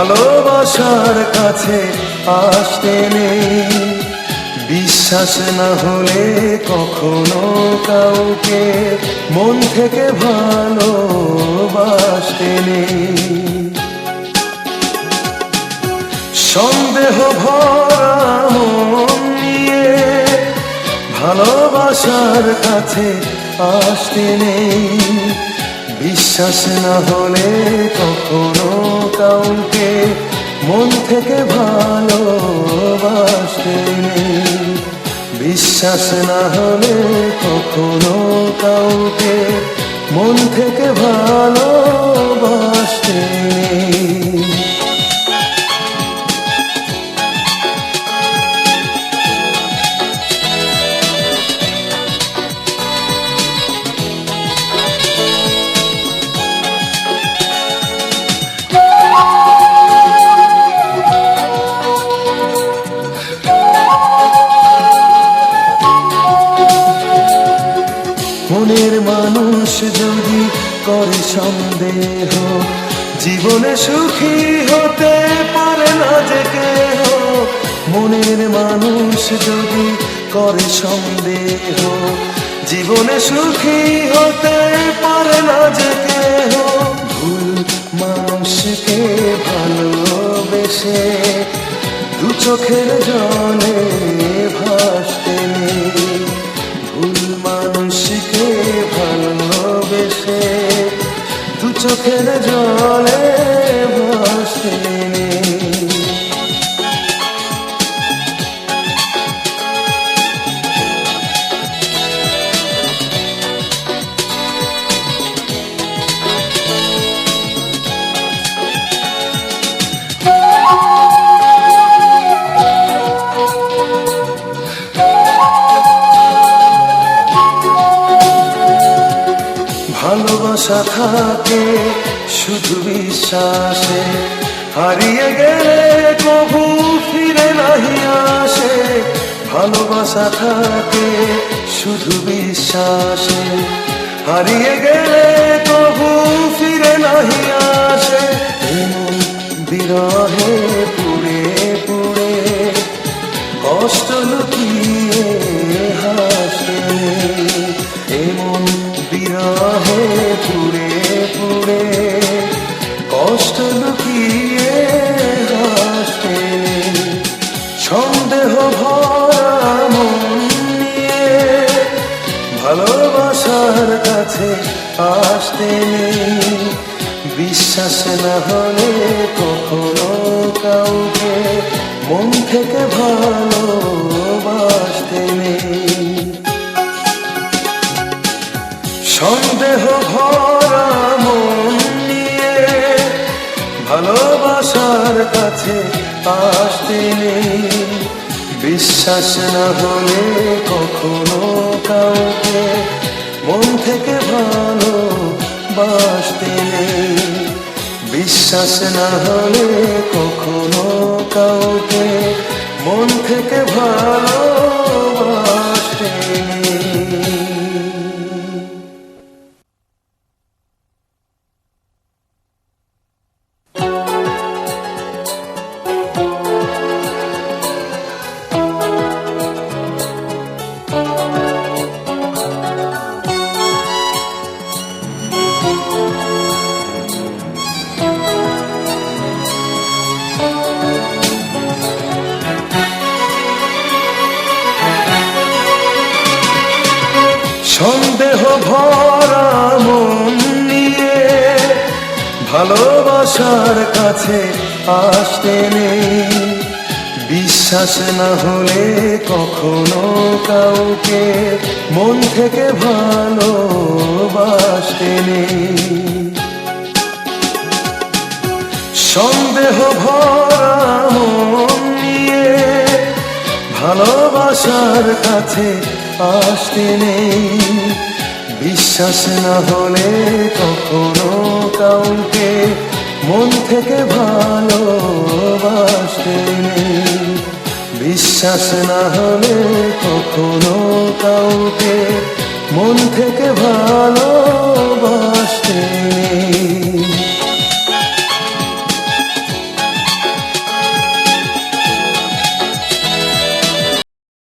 ভালোবাসার কাছে আসতে নেই। বিশ্বাস না হলে কখনো কাউকে মন থেকে ভালোবাসতে নেই। সন্দেহ ভরা মন নিয়ে ভালোবাসার কাছে আসতে নেই। বিশ্বাস না হলে কখনো কাউকে মন থেকে ভালোবাসতে নেই। বিশ্বাস না হলে কখনো কাউকে মন থেকে ভালোবাসতে নেই। মনের মানুষ যদি করে সন্দেহ, জীবনে সুখী হতে পারে না যে কেহ। মনের মানুষ যদি করে সন্দেহ, জীবনে সুখী হতে পারে না যে কেহ। ভুল মানুষকে ভালোবেসে দু চোখের জলে ভাসতে নেই। ভুল মানুষকে ভালোবেসে দু চোখের জলে ভাসতে নেই। ভালোবাসা থাকে শুধু বিশ্বাসে, হারিয়ে গেলে কবু ফিরে নাহি আসে। ভালোবাসা থাকে শুধু বিশ্বাসে, হারিয়ে গেলে কবু ফিরে নাহি আসে। এমন বিরহে পুড়ে পুড়ে কষ্ট লুকিয়ে হাসতে নেই। এমন বিরহে পুড়ে পুড়ে কষ্ট লুকিয়ে হাসতে নেই। সন্দেহ ভরা মন নিয়ে ভালোবাসার কাছে আসতে নেই। বিশ্বাস না হলে কখনো কাউকে মন থেকে ভালোবাসতে নেই। সন্দেহ ভরা মন নিয়ে ভালোবাসার কাছে আসতে নেই। বিশ্বাস না হলে কখনো কাউকে মন থেকে ভালোবাসতে নেই। বিশ্বাস না হলে কখনো কাউকে মন থেকে ভালোবাসতে নেই। সন্দেহ ভরা মন নিয়ে ভালোবাসার কাছে আসতে নেই। বিশ্বাস না হলে কখনো কাউকে মন থেকে ভালোবাসতে নেই। সন্দেহ ভরা মন নিয়ে ভালোবাসার কাছে আসতে নেই। বিশ্বাস না হলে কখনো কাউকে মন থেকে ভালোবাসতে নেই। বিশ্বাস না হলে কখনো কাউকে মন থেকে ভালো